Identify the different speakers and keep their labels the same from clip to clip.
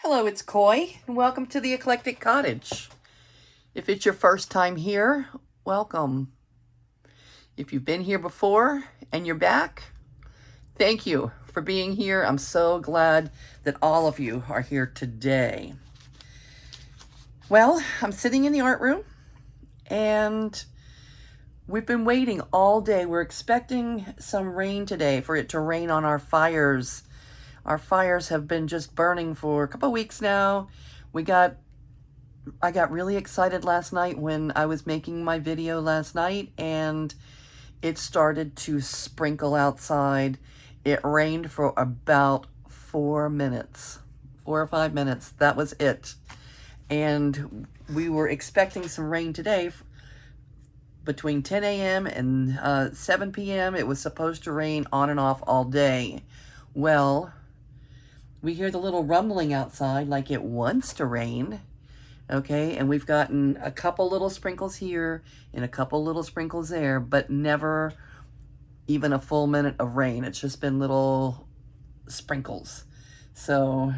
Speaker 1: Hello, it's Coy, and welcome to the Eclectic Cottage. If it's your first time here, welcome. If you've been here before and you're back, thank you for being here. I'm so glad that all of you are here today. Well, I'm sitting in the art room, and we've been waiting all day. We're expecting some rain today, for it to rain on our fires. Our fires have been just burning for a couple weeks now. I got really excited last night when I was making my video last night, and it started to sprinkle outside. It rained for about 4 minutes, 4 or 5 minutes. That was it. And we were expecting some rain today between 10 a.m. and 7 p.m. It was supposed to rain on and off all day. Well, we hear the little rumbling outside like it wants to rain, okay? And we've gotten a couple little sprinkles here and a couple little sprinkles there, but never even a full minute of rain. It's just been little sprinkles. So,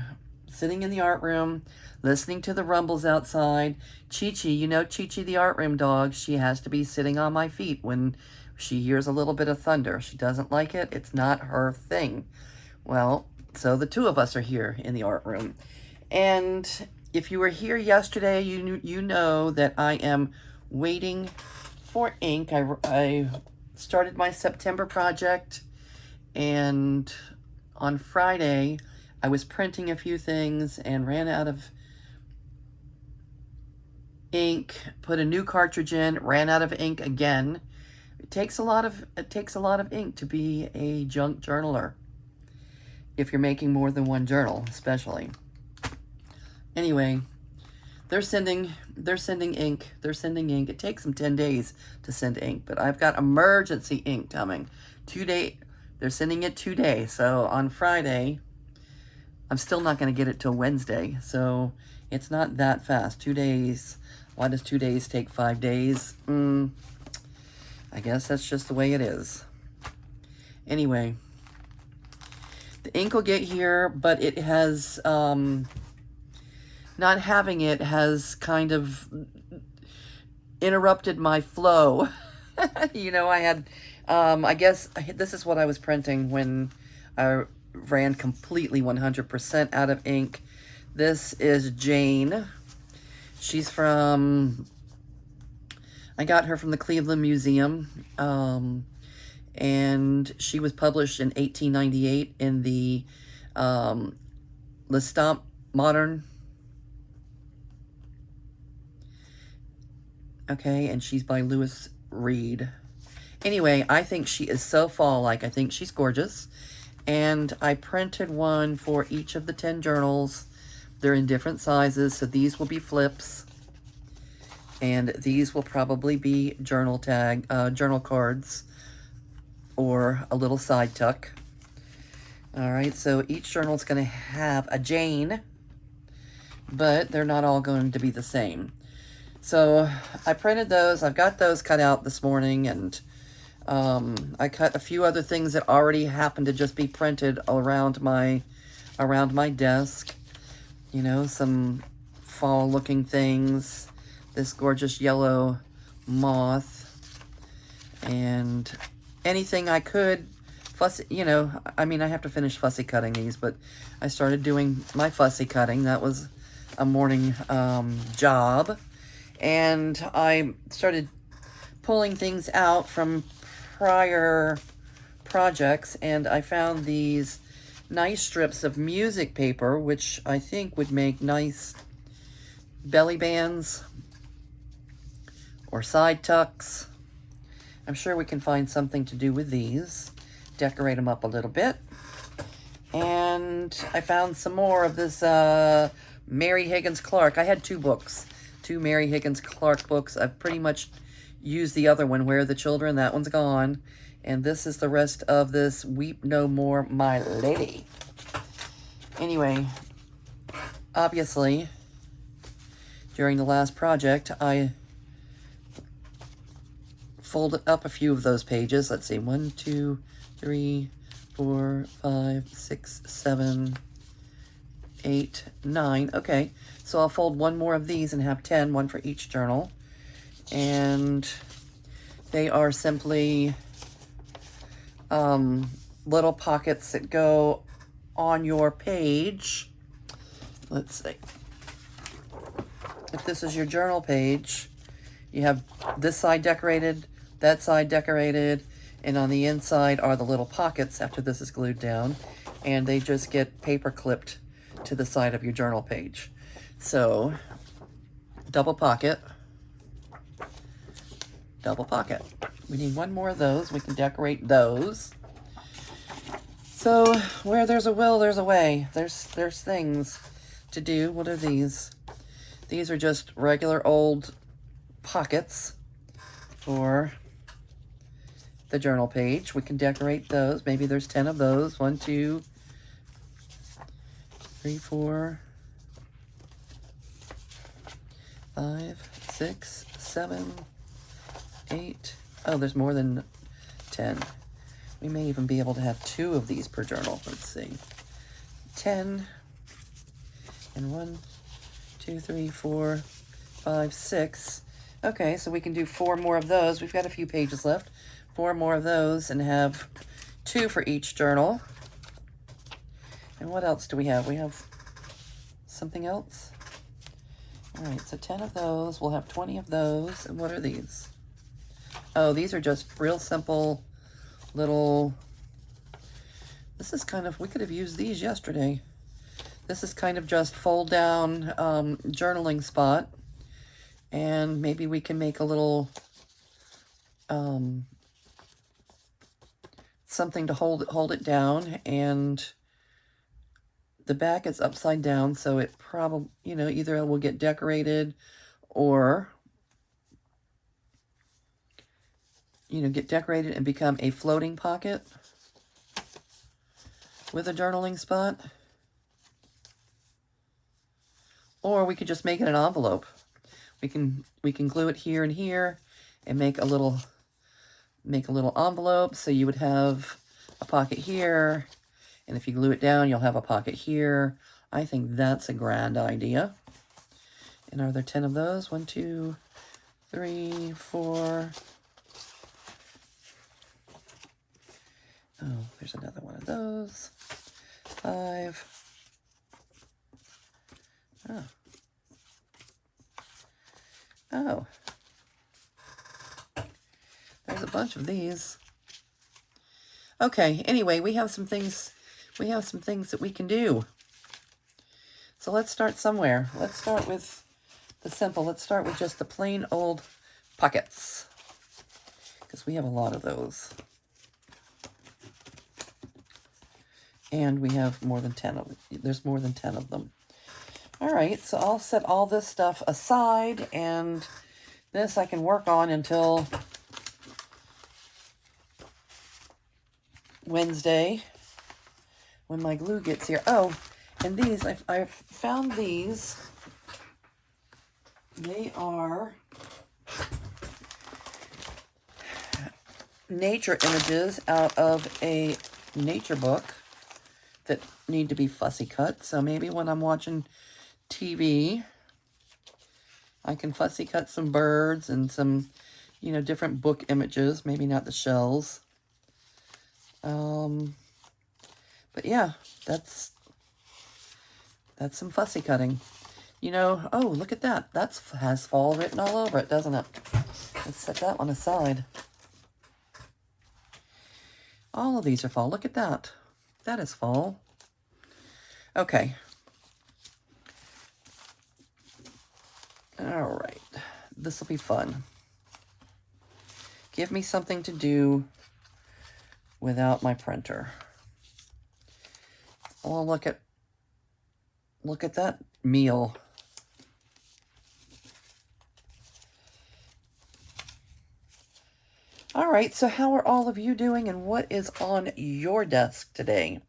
Speaker 1: sitting in the art room, listening to the rumbles outside. Chi-Chi, you know Chi-Chi the art room dog, she has to be sitting on my feet when she hears a little bit of thunder. She doesn't like it. It's not her thing. Well, so the two of us are here in the art room. And if you were here yesterday, you know that I am waiting for ink. I started my September project, and on Friday I was printing a few things and ran out of ink, put a new cartridge in, ran out of ink again. It takes a lot of ink to be a junk journaler, if you're making more than one journal, especially. Anyway, they're sending ink. They're sending ink. It takes them 10 days to send ink, but I've got emergency ink coming. They're sending it today. So on Friday, I'm still not going to get it till Wednesday. So it's not that fast. 2 days. Why does 2 days take 5 days? I guess that's just the way it is. Anyway, the ink will get here, but it has, not having it has kind of interrupted my flow. You know, I had, I guess this is what I was printing when I ran completely 100% out of ink. This is Jane. She's from, I got her from the Cleveland Museum. And she was published in 1898 in the L'Estampes Moderne. Okay, and she's by Lewis Reed. Anyway, I think she is so fall-like. I think she's gorgeous. And I printed one for each of the 10 journals. They're in different sizes, so these will be flips. And these will probably be journal cards, or a little side tuck. All right, so each journal is going to have a Jane, but they're not all going to be the same. So I printed those. I've got those cut out this morning, and I cut a few other things that already happened to just be printed around my desk. You know, some fall-looking things. This gorgeous yellow moth, and anything I could fussy, you know, I mean, I have to finish fussy cutting these, but I started doing my fussy cutting. That was a morning job. And I started pulling things out from prior projects, and I found these nice strips of music paper, which I think would make nice belly bands or side tucks. I'm sure we can find something to do with these. Decorate them up a little bit. And I found some more of this Mary Higgins Clark. I had 2 books. 2 Mary Higgins Clark books. I've pretty much used the other one, Where Are the Children? That one's gone. And this is the rest of this Weep No More, My Lady. Anyway, obviously, during the last project, I folded up a few of those pages. Let's see, 1, 2, 3, 4, 5, 6, 7, 8, 9. Okay, so I'll fold one more of these and have 10, one for each journal. And they are simply little pockets that go on your page. Let's see. If this is your journal page, you have this side decorated, that side decorated, and on the inside are the little pockets after this is glued down, and they just get paper clipped to the side of your journal page. So, double pocket. Double pocket. We need one more of those. We can decorate those. So, where there's a will, there's a way. There's things to do. What are these? These are just regular old pockets for the journal page. We can decorate those. Maybe there's 10 of those. 1, 2, 3, 4, 5, 6, 7, 8. Oh, there's more than 10. We may even be able to have 2 of these per journal. Let's see. 10 and 1, 2, 3, 4, 5, 6. Okay, so we can do 4 more of those. We've got a few pages left. 4 more of those and have 2 for each journal. And what else do we have? We have something else. All right, so 10 of those. We'll have 20 of those. And what are these? Oh, these are just real simple little... This is kind of... We could have used these yesterday. This is kind of just fold down journaling spot. And maybe we can make a little... something to hold it down, and the back is upside down, so it probably, you know, either it will get decorated or, you know, get decorated and become a floating pocket with a journaling spot. Or we could just make it an envelope. We can glue it here and here and make a little envelope, so you would have a pocket here, and if you glue it down, you'll have a pocket here. I think that's a grand idea. And are there 10 of those? 1, 2, 3, 4. Oh, there's another one of those. 5. Oh. Oh. There's a bunch of these. Okay, anyway, we have some things that we can do. So let's start somewhere. Let's start with the simple. Let's start with just the plain old pockets, because we have a lot of those. And we have more than 10 of them. There's more than 10 of them. All right, so I'll set all this stuff aside, and this I can work on until Wednesday when my glue gets here. Oh, and these, I've found these. They are nature images out of a nature book that need to be fussy cut. So maybe when I'm watching TV, I can fussy cut some birds and some, you know, different book images. Maybe not the shells. But yeah, that's some fussy cutting. You know, oh, look at that. That has fall written all over it, doesn't it? Let's set that one aside. All of these are fall. Look at that. That is fall. Okay. All right. This will be fun. Give me something to do without my printer. Oh, look at that meal. All right, so how are all of you doing, and what is on your desk today?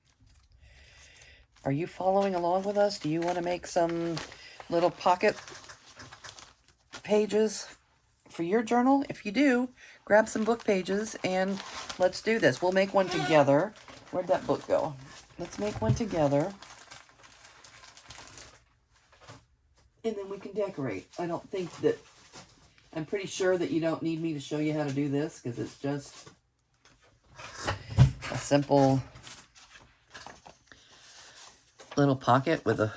Speaker 1: Are you following along with us? Do you want to make some little pocket pages for your journal? If you do, grab some book pages and let's do this. We'll make one together. Where'd that book go? Let's make one together. And then we can decorate. I don't think that, I'm pretty sure that you don't need me to show you how to do this because it's just a simple little pocket with the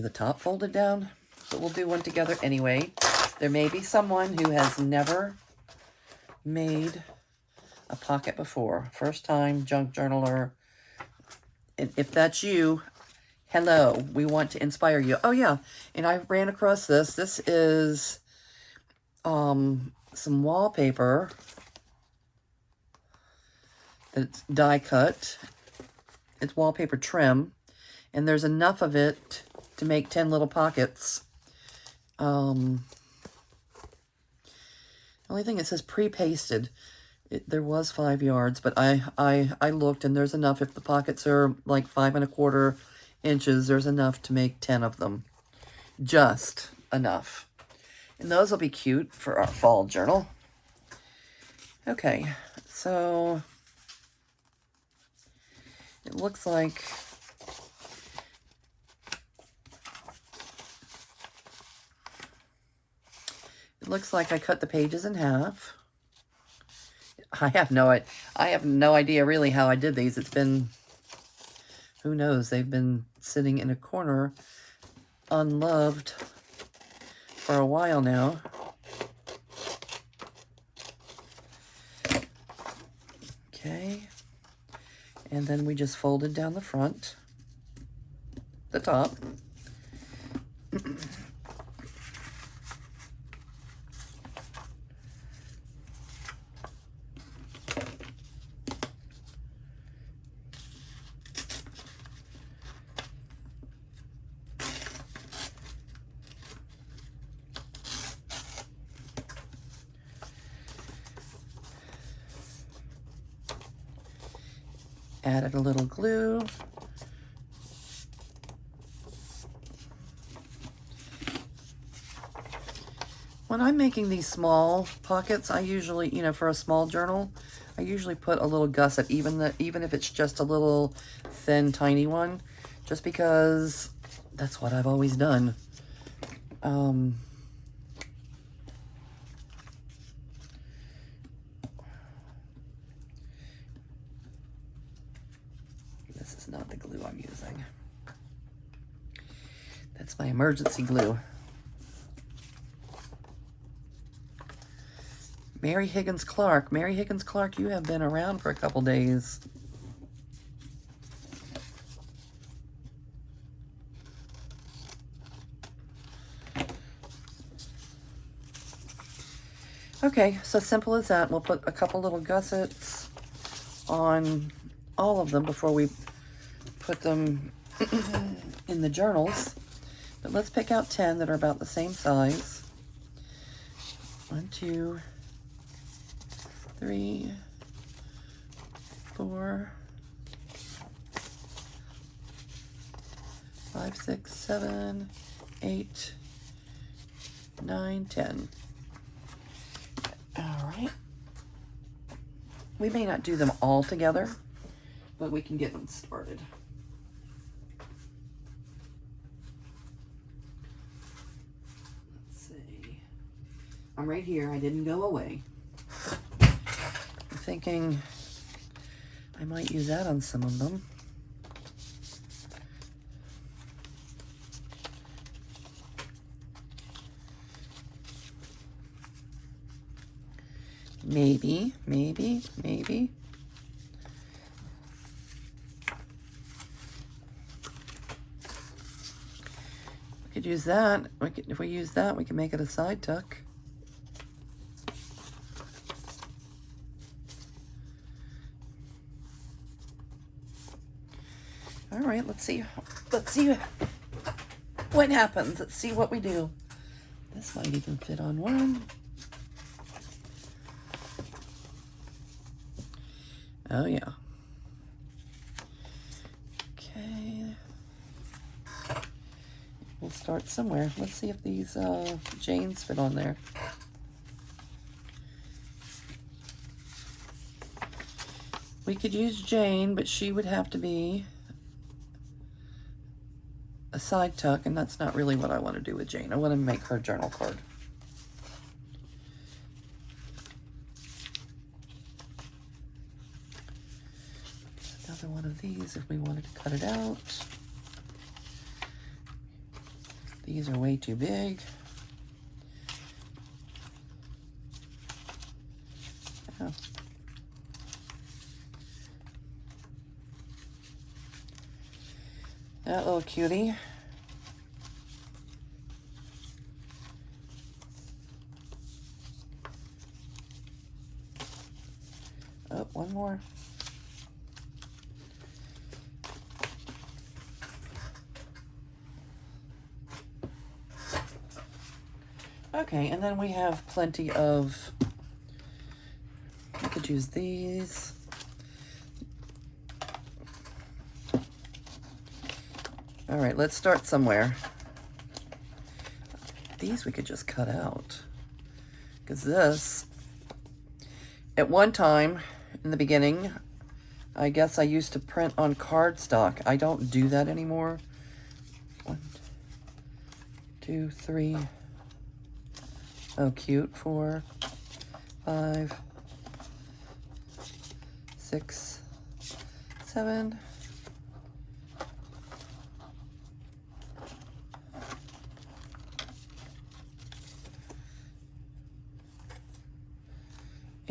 Speaker 1: top folded down. But we'll do one together anyway. There may be someone who has never made a pocket before. First time junk journaler. And if that's you, hello, we want to inspire you. Oh yeah, and I ran across this. This is some wallpaper that's die cut. It's wallpaper trim, and there's enough of it to make 10 little pockets. Only thing, it says pre-pasted. There was 5 yards, but I looked, and there's enough. If the pockets are like 5 1/4 inches, there's enough to make 10 of them. Just enough. And those will be cute for our fall journal. Okay, so it looks like I cut the pages in half. I have no idea really how I did these. It's been, who knows, they've been sitting in a corner unloved for a while now. Okay. And then we just folded down the front, the top. Added a little glue. When I'm making these small pockets, I usually, for a small journal, I usually put a little gusset, even if it's just a little thin, tiny one, just because that's what I've always done. This is not the glue I'm using. That's my emergency glue. Mary Higgins Clark. Mary Higgins Clark, you have been around for a couple days. Okay, so simple as that. We'll put a couple little gussets on all of them before we put them in the journals. But let's pick out 10 that are about the same size. 1, 2, 3, 4, 5, 6, 7, 8, 9, 10. All right. We may not do them all together, but we can get them started. Let's see. I'm right here. I didn't go away. I'm thinking I might use that on some of them. Maybe. We could use that. If we use that, we can make it a side tuck. All right, let's see what happens. Let's see what we do. This might even fit on one. Oh, yeah. Okay. We'll start somewhere. Let's see if these Janes fit on there. We could use Jane, but she would have to be a side tuck, and that's not really what I want to do with Jane. I want to make her journal card. Another one of these if we wanted to cut it out. These are way too big. Oh. That little cutie. Oh, one more. Okay, and then we have plenty of, I could use these. All right, let's start somewhere. These we could just cut out. Because this, at one time in the beginning, I guess I used to print on cardstock. I don't do that anymore. 1, 2, 3. Oh, cute. 4, 5, 6, 7.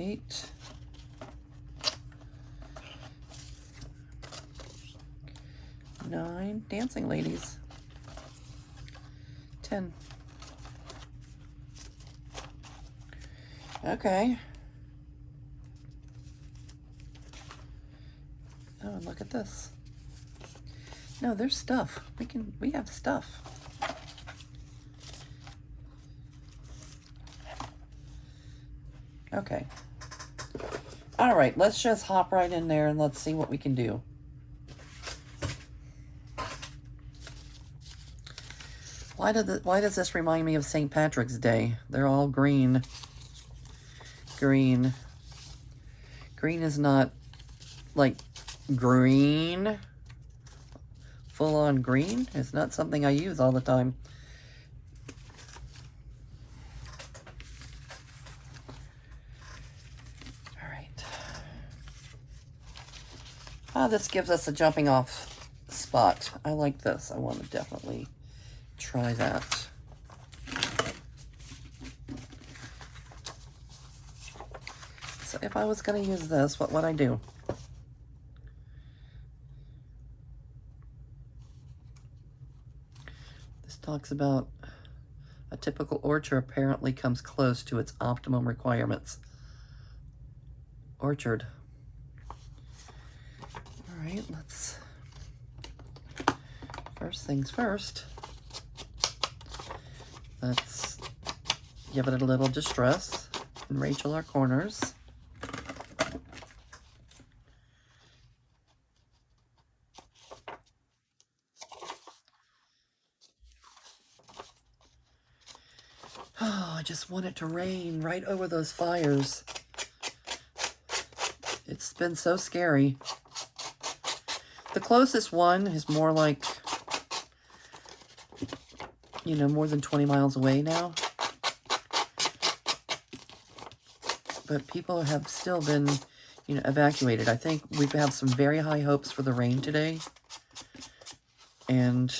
Speaker 1: 8. 9. Dancing ladies. 10. Okay. Oh, and look at this. No, there's stuff. We have stuff. Okay. All right, let's just hop right in there and let's see what we can do. Why does this remind me of St. Patrick's Day? They're all green. Green. Green is not like green. Full on green. It's not something I use all the time. All right. This gives us a jumping off spot. I like this. I want to definitely try that. So if I was going to use this, what would I do? This talks about a typical orchard apparently comes close to its optimum requirements. Orchard. All right, let's, first things first, let's give it a little distress and Rachel our corners. Oh, I just want it to rain right over those fires. It's been so scary. The closest one is more like, you know, more than 20 miles away now. But people have still been, you know, evacuated. I think we have some very high hopes for the rain today. And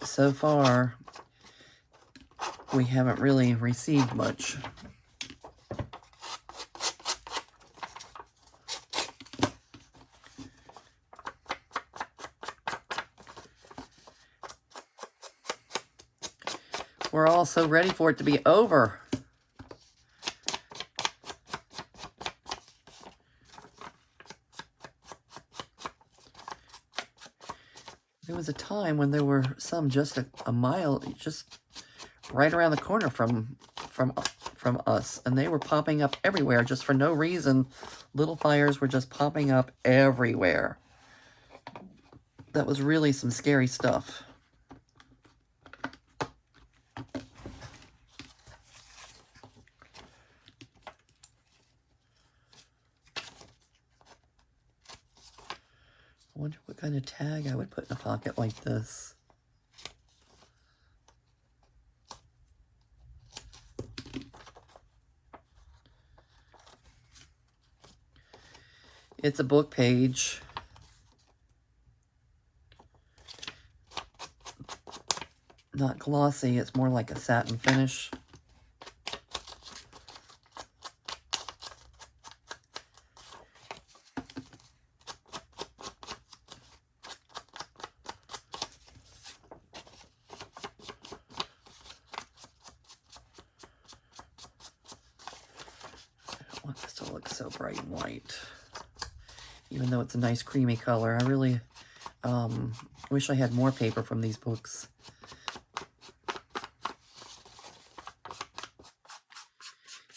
Speaker 1: so far, we haven't really received much. We're all so ready for it to be over. There was a time when there were some just a mile, just right around the corner from us, and they were popping up everywhere just for no reason. Little fires were just popping up everywhere. That was really some scary stuff. wonder what kind of tag I would put in a pocket like this. It's a book page. Not glossy, it's more like a satin finish. I don't want this to look so bright and white. Even though it's a nice creamy color. I really wish I had more paper from these books.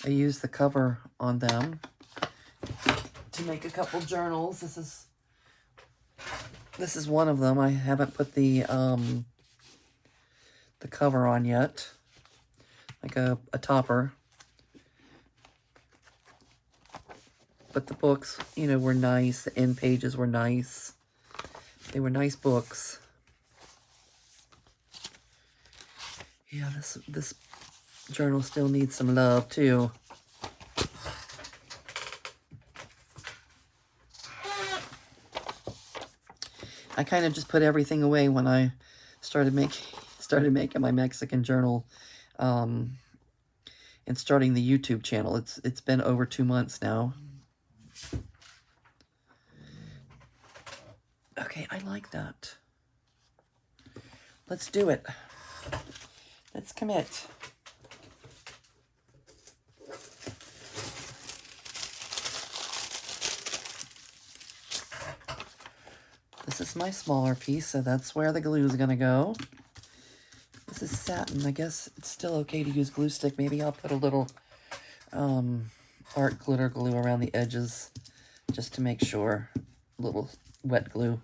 Speaker 1: I used the cover on them to make a couple journals. This is one of them. I haven't put the cover on yet, like a topper. But the books, you know, were nice. The end pages were nice. They were nice books. Yeah, this journal still needs some love too. I kind of just put everything away when I started making my Mexican journal, and starting the YouTube channel. It's been over 2 months now. Okay, I like that. Let's do it. Let's commit. This is my smaller piece, so that's where the glue is going to go. This is satin. I guess it's still okay to use glue stick. Maybe I'll put a little art glitter glue around the edges just to make sure. A little wet glue.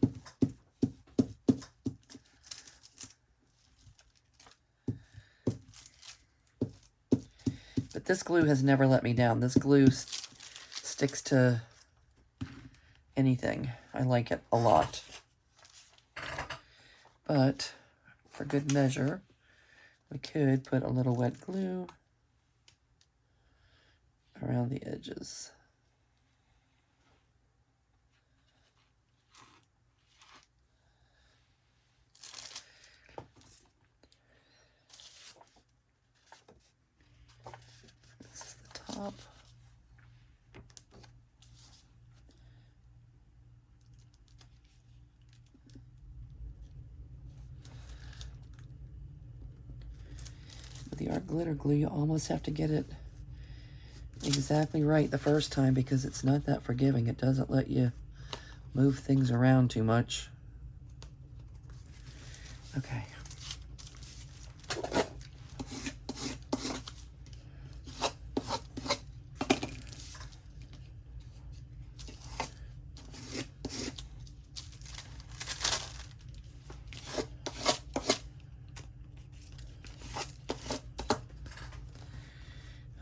Speaker 1: But this glue has never let me down. This glue sticks to anything. I like it a lot. But for good measure, we could put a little wet glue around the edges. This is the top. With the art glitter glue, you almost have to get it exactly right the first time because it's not that forgiving. It doesn't let you move things around too much. Okay.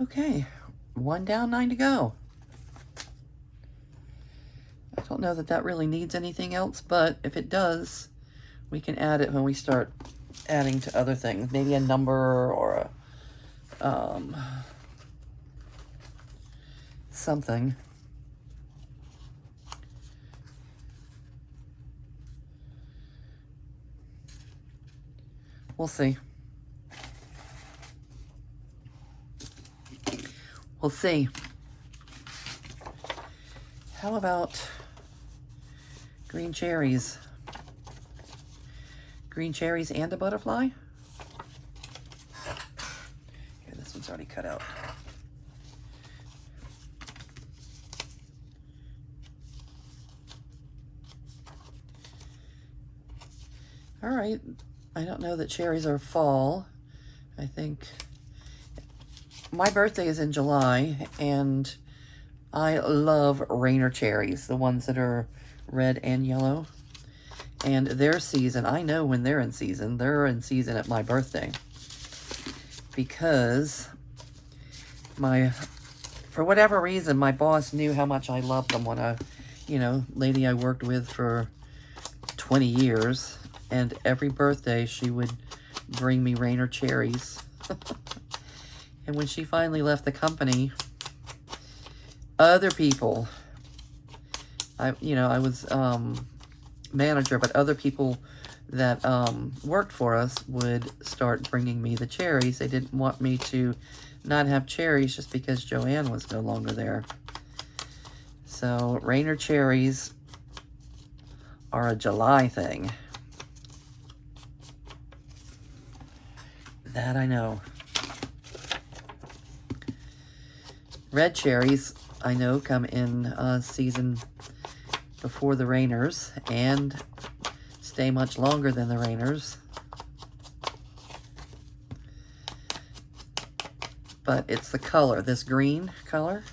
Speaker 1: Okay, 1 down, 9 to go. I don't know that really needs anything else, but if it does, we can add it when we start adding to other things. Maybe a number or a something. We'll see. We'll see. How about green cherries? Green cherries and a butterfly? Here, this one's already cut out. All right. I don't know that cherries are fall. I think my birthday is in July, and I love Rainer cherries, the ones that are red and yellow. And their season, I know when they're in season. They're in season at my birthday. Because for whatever reason, my boss knew how much I loved them when lady I worked with for 20 years, and every birthday she would bring me Rainer cherries. And when she finally left the company, other people, I was manager, but other people that worked for us would start bringing me the cherries. They didn't want me to not have cherries just because Joanne was no longer there. So Rainer cherries are a July thing. That I know. Red cherries, I know, come in season before the Rainers and stay much longer than the Rainers. But it's the color. This green color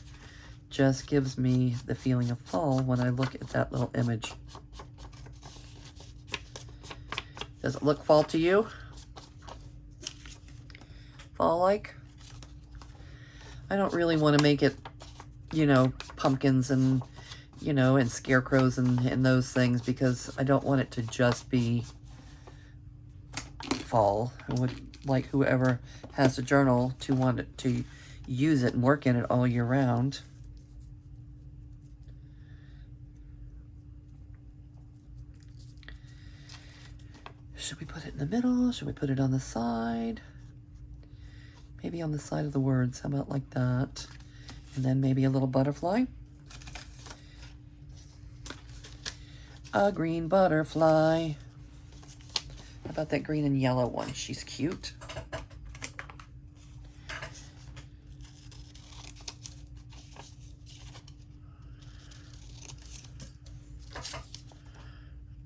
Speaker 1: just gives me the feeling of fall when I look at that little image. Does it look fall to you? Fall-like? I don't really want to make it, pumpkins and, and scarecrows and those things, because I don't want it to just be fall. I would like whoever has a journal to want it to use it and work in it all year round. Should we put it in the middle? Should we put it on the side? Maybe on the side of the words. How about like that? And then maybe a little butterfly. A green butterfly. How about that green and yellow one? She's cute.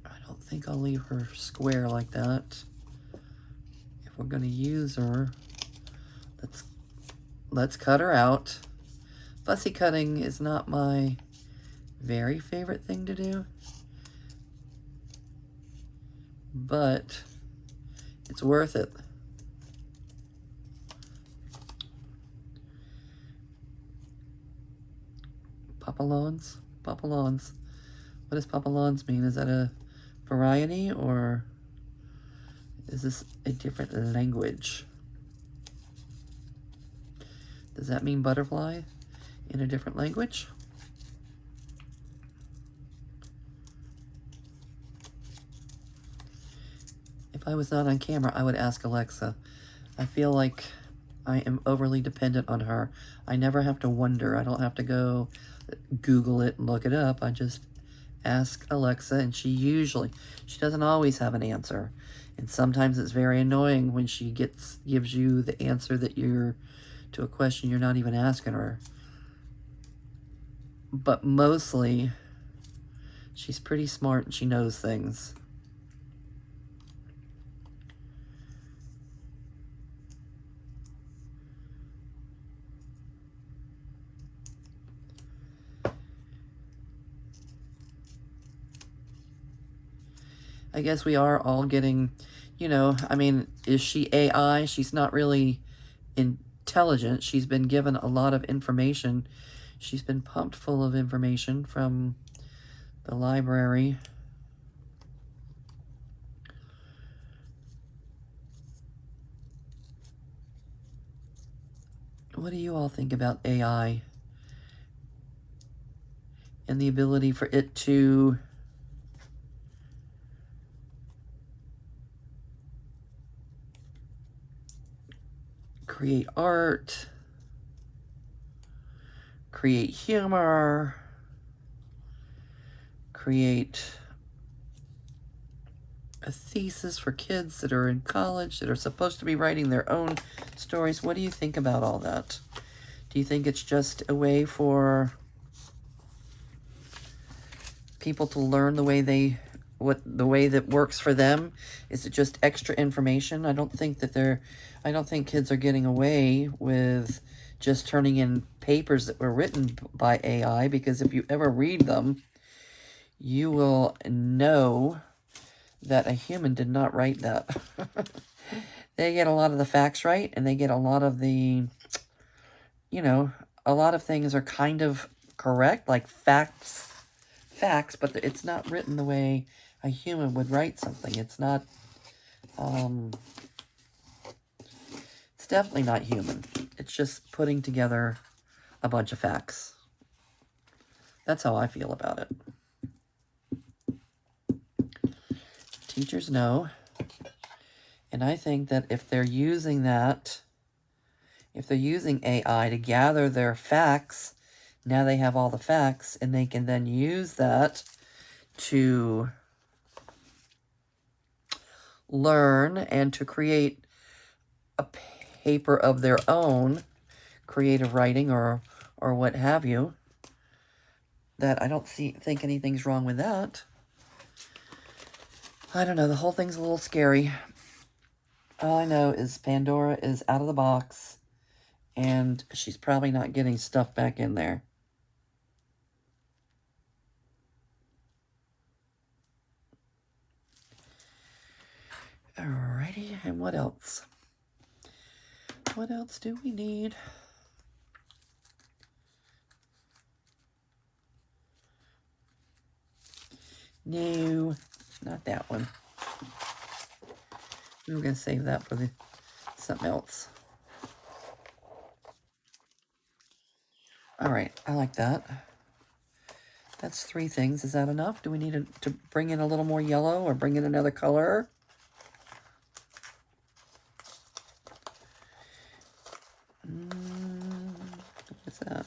Speaker 1: I don't think I'll leave her square like that. If we're going to use her, let's cut her out. Fussy cutting is not my very favorite thing to do, but it's worth it. Papillons? Papillons. What does papillons mean? Is that a variety, or is this a different language? Does that mean butterfly in a different language? If I was not on camera, I would ask Alexa. I feel like I am overly dependent on her. I never have to wonder. I don't have to go Google it and look it up. I just ask Alexa, and she doesn't always have an answer. And sometimes it's very annoying when she gives you the answer that to a question you're not even asking her. But mostly, she's pretty smart and she knows things. I guess we are all getting, is she AI? She's not really intelligent. She's been given a lot of information. She's been pumped full of information from the library. What do you all think about AI and the ability for it to create art, create humor, create a thesis for kids that are in college that are supposed to be writing their own stories? What do you think about all that? Do you think it's just a way for people to learn the way that works for them? Is it just extra information? I don't think kids are getting away with just turning in papers that were written by AI, because if you ever read them, you will know that a human did not write that. They get a lot of the facts right, and they get a lot of the, a lot of things are kind of correct, like facts, but it's not written the way a human would write something. It's not, it's definitely not human. It's just putting together a bunch of facts. That's how I feel about it. Teachers know. And I think that if they're using that, if they're using AI to gather their facts, now they have all the facts, and they can then use that to learn and to create a paper of their own, creative writing or what have you, that I don't think anything's wrong with that. I don't know, the whole thing's a little scary. All I know is Pandora is out of the box, and she's probably not getting stuff back in there. Alrighty, and what else? What else do we need? No, not that one. We were going to save that for something else. All right, I like that. That's 3 things. Is that enough? Do we need to bring in a little more yellow or bring in another color? What's that?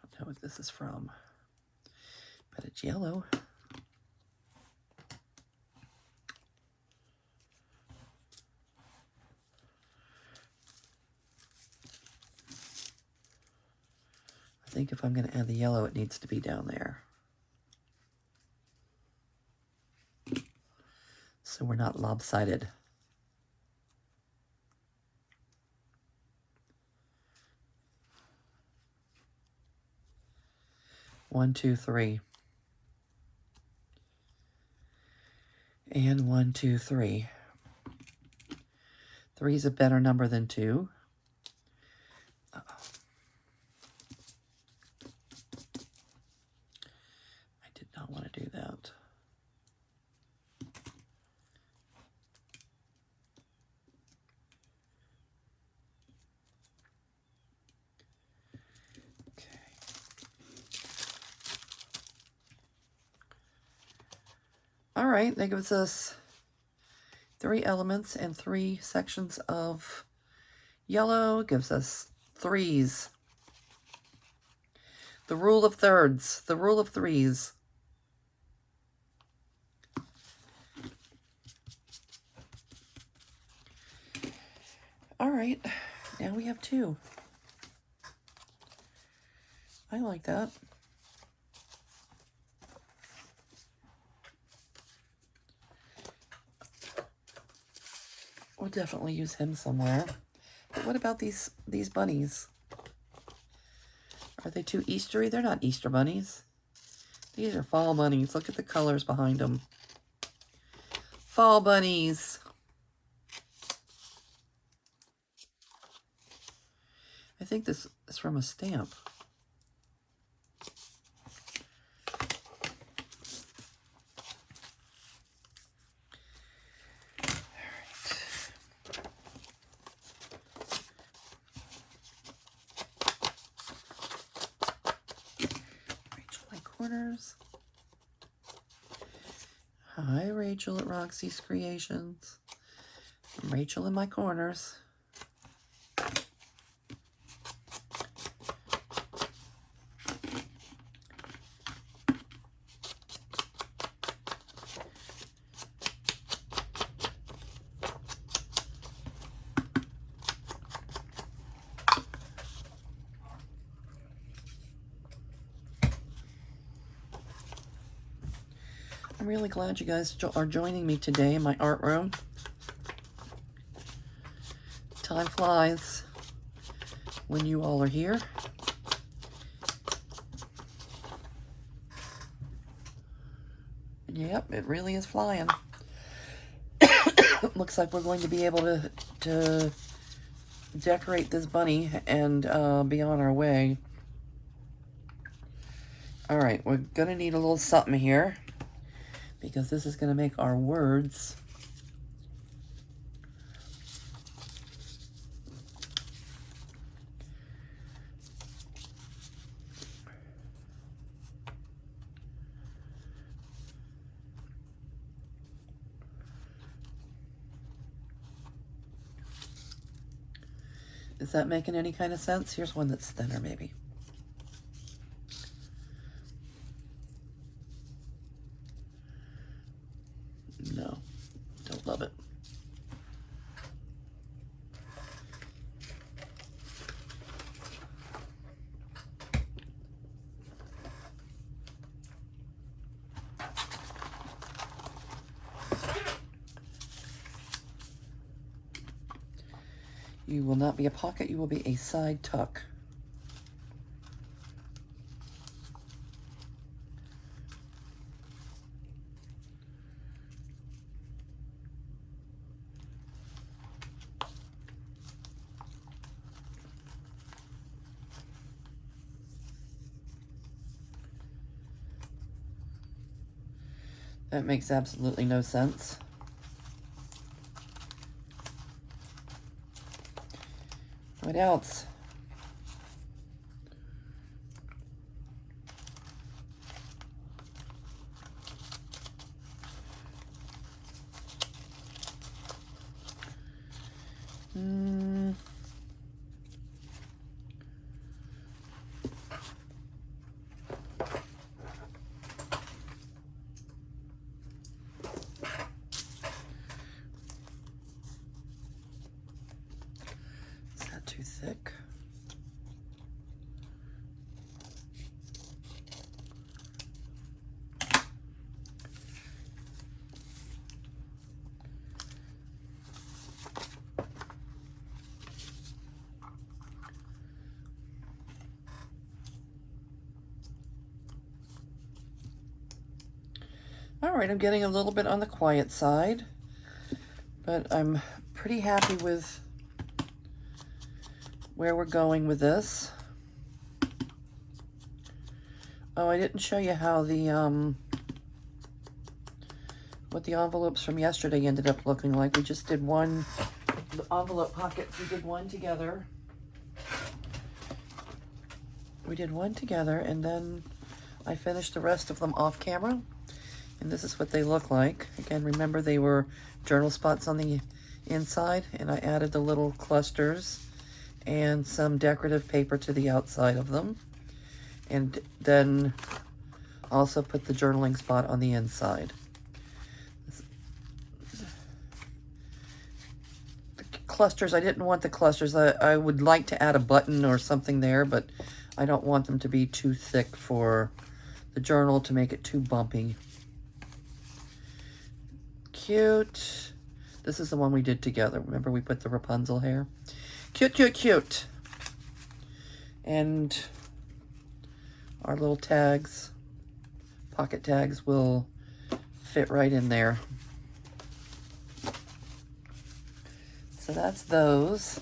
Speaker 1: I don't know what this is from, but it's yellow. I think if I'm going to add the yellow, it needs to be down there, so we're not lopsided. One, two, three. And 1, 2, 3. 3 is a better number than 2. Uh-oh. I did not want to do that. Okay. All right, that gives us 3 elements and 3 sections of yellow. Gives us 3s. The rule of thirds, the rule of 3s. All right, now we have 2. I like that. We'll definitely use him somewhere. But what about these bunnies? Are they too Eastery? They're not Easter bunnies. These are fall bunnies. Look at the colors behind them. Fall bunnies. I think this is from a stamp. Corners. Hi, Rachel at Roxy's Creations. I'm Rachel in my corners. I'm really glad you guys are joining me today in my art room. Time flies when you all are here. Yep, it really is flying. Looks like we're going to be able to decorate this bunny and be on our way. All right, we're gonna need a little something here because this is gonna make our words. Is that making any kind of sense? Here's one that's thinner, maybe. No, don't love it. You will not be a pocket, you will be a side tuck. That makes absolutely no sense. What else? Is that too thick? All right, I'm getting a little bit on the quiet side, but I'm pretty happy with where we're going with this. Oh, I didn't show you how the what the envelopes from yesterday ended up looking like. We just did one, the envelope pockets, we did one together. We did one together, and then I finished the rest of them off camera. And this is what they look like. Again, remember they were journal spots on the inside, and I added the little clusters and some decorative paper to the outside of them. And then also put the journaling spot on the inside. The clusters, I didn't want the clusters. I would like to add a button or something there, but I don't want them to be too thick for the journal to make it too bumpy. Cute. This is the one we did together. Remember we put the Rapunzel hair? Cute, cute, cute. And our little tags, pocket tags, will fit right in there. So that's those.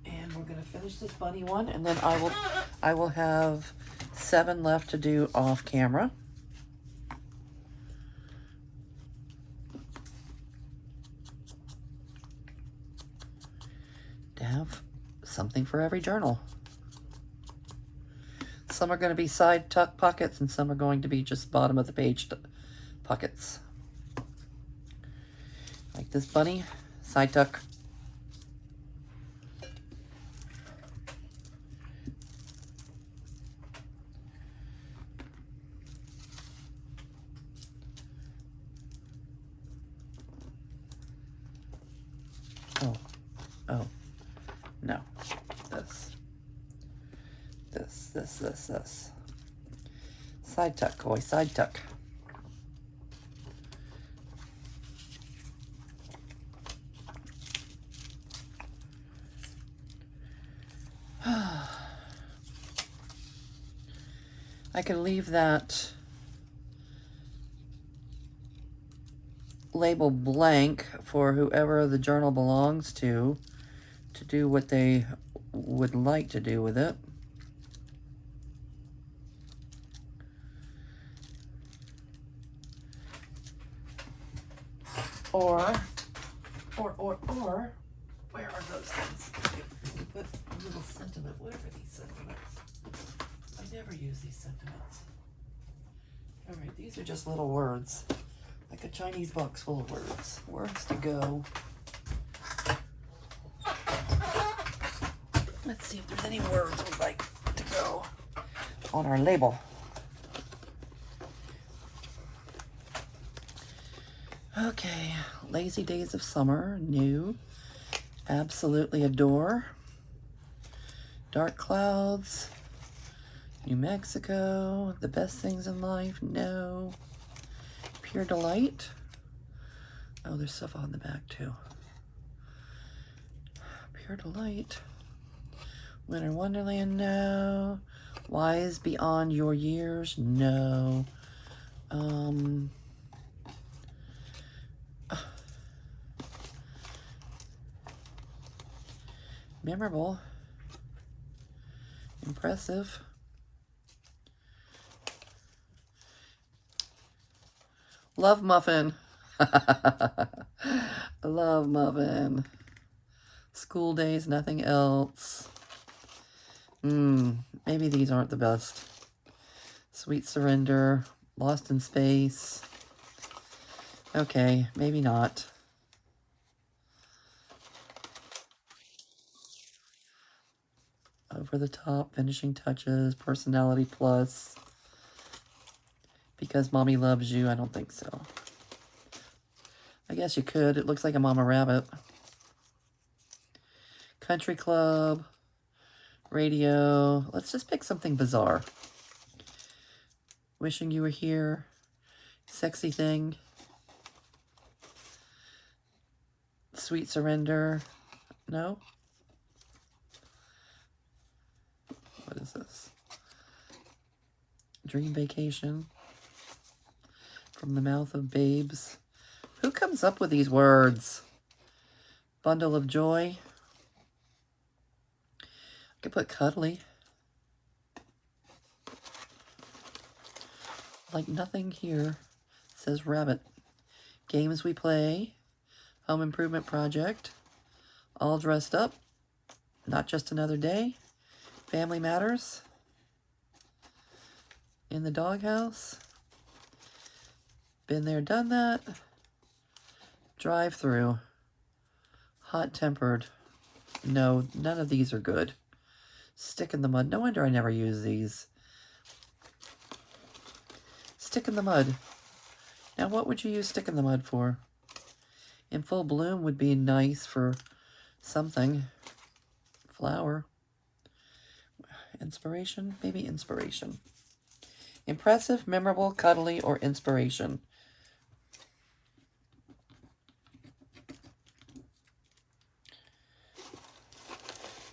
Speaker 1: And we're gonna finish this bunny one, and then I will have 7 left to do off camera. To have something for every journal. Some are going to be side tuck pockets, and some are going to be just bottom of the page pockets. Like this bunny, side tuck. Oh, no, this. Side tuck, boy, side tuck. I can leave that label blank for whoever the journal belongs to do what they would like to do with it. Or, where are those things? Put a little sentiment. Where are these sentiments? I never use these sentiments. All right, these are just little words. Like a Chinese box full of words. Words to go. Let's see if there's any words we'd like to go on our label. Okay, Lazy Days of Summer, new. Absolutely adore. Dark Clouds, New Mexico, The Best Things in Life, no. Pure Delight. Oh, there's stuff on the back too. Pure Delight. Winter Wonderland, no. Wise Beyond Your Years, no. Memorable. Impressive. Love Muffin. Love Muffin. School Days, Nothing Else. Maybe these aren't the best. Sweet Surrender. Lost in Space. Okay, maybe not. Over the Top, Finishing Touches, Personality Plus. Because Mommy Loves You, I don't think so. I guess you could. It looks like a Mama Rabbit. Country Club, Radio. Let's just pick something bizarre. Wishing You Were Here, Sexy Thing, Sweet Surrender. No? What is this? Dream Vacation. From the Mouth of Babes. Who comes up with these words? Bundle of Joy. I could put Cuddly. Like Nothing Here. Says Rabbit. Games We Play. Home Improvement Project. All Dressed Up. Not Just Another Day. Family Matters. In the Doghouse. Been There, Done That. Drive Through. Hot Tempered. No, none of these are good. Stick in the Mud. No wonder I never use these. Stick in the Mud. Now, what would you use Stick in the Mud for? In Full Bloom would be nice for something. Flower. Inspiration? Maybe inspiration. Impressive, memorable, cuddly, or inspiration.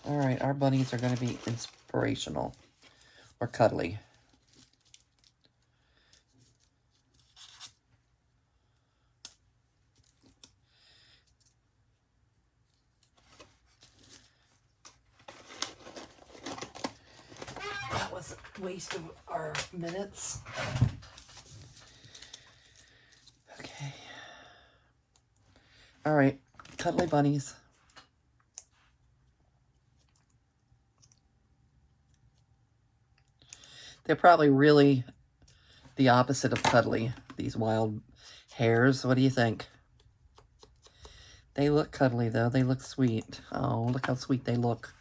Speaker 1: All right, our bunnies are going to be inspirational or cuddly. That was a waste of our minutes. Okay. All right, cuddly bunnies. They're probably really the opposite of cuddly, these wild hares. What do you think? They look cuddly, though. They look sweet. Oh, look how sweet they look.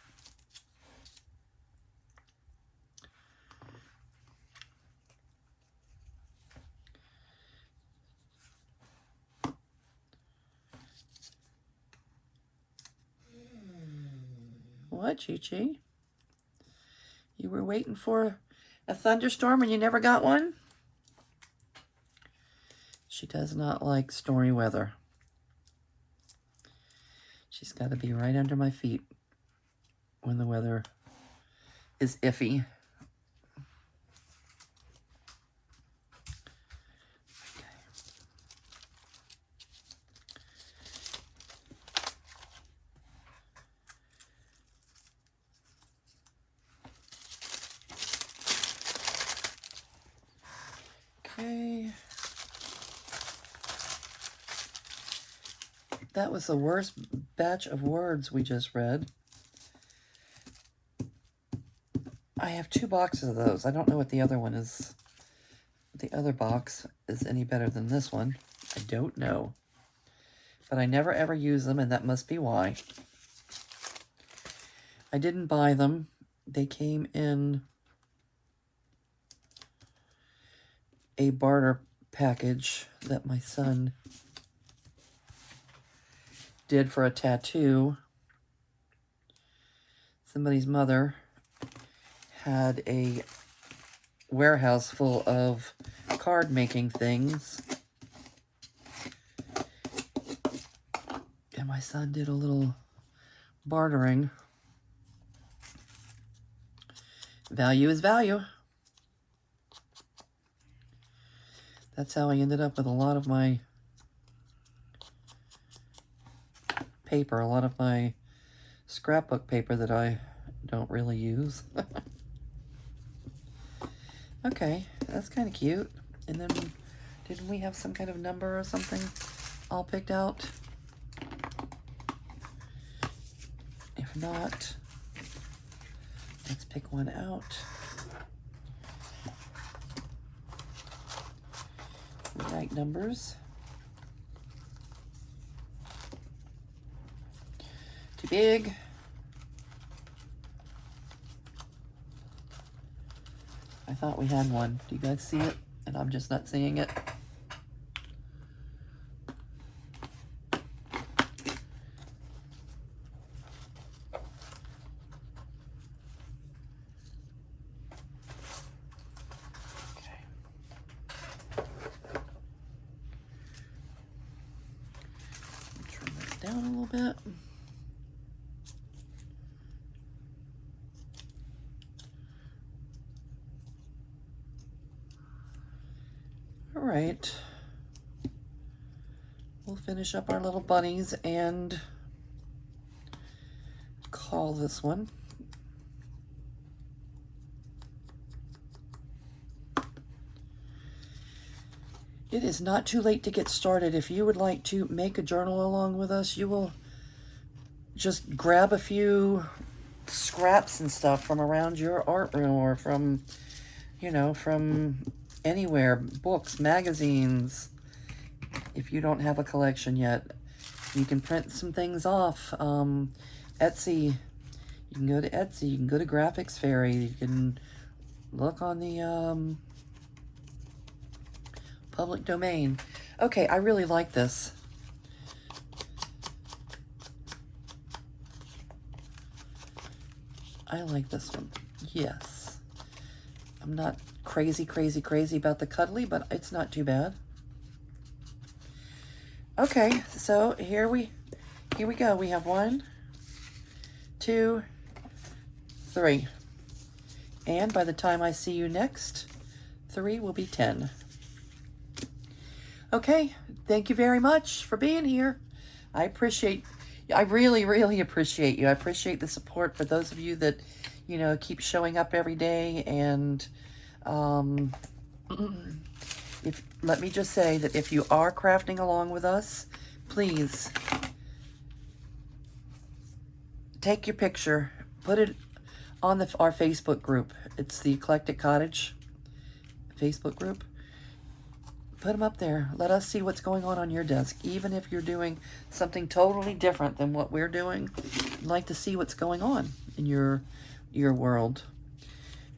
Speaker 1: What, Chi-Chi? You were waiting for a thunderstorm and you never got one? She does not like stormy weather. She's got to be right under my feet when the weather is iffy. Okay. That was the worst batch of words we just read. I have 2 boxes of those. I don't know what the other one is. The other box is any better than this one. I don't know. But I never ever use them, and that must be why. I didn't buy them. They came in a barter package that my son did for a tattoo. Somebody's mother had a warehouse full of card making things, and my son did a little bartering. Value is value. That's how I ended up with a lot of my paper, a lot of my scrapbook paper that I don't really use. Okay, that's kind of cute. And then, didn't we have some kind of number or something all picked out? If not, let's pick one out. Right numbers. Too big. I thought we had one. Do you guys see it? And I'm just not seeing it. Okay. Turn this down a little bit. All right, we'll finish up our little bunnies and call this one. It is not too late to get started. If you would like to make a journal along with us, you will just grab a few scraps and stuff from around your art room, or from, you know, from anywhere, books, magazines. If you don't have a collection yet, you can print some things off. Etsy, you can go to Etsy, you can go to Graphics Fairy, you can look on the public domain. Okay, I really like this. I like this one. Yes. I'm not crazy about the cuddly, but it's not too bad. Okay, so here we go. We have 1, 2, 3. And by the time I see you next, 3 will be 10. Okay, thank you very much for being here. I really appreciate you. I appreciate the support for those of you that, you know, keep showing up every day. And let me just say that if you are crafting along with us, please take your picture, put it on our Facebook group. It's the Eclectic Cottage Facebook group. Put them up there. Let us see what's going on your desk. Even if you're doing something totally different than what we're doing, I'd like to see what's going on in your world.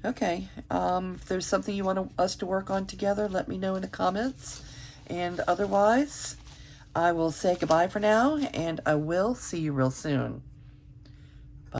Speaker 1: Okay, if there's something you want us to work on together, let me know in the comments. And otherwise, I will say goodbye for now, and I will see you real soon.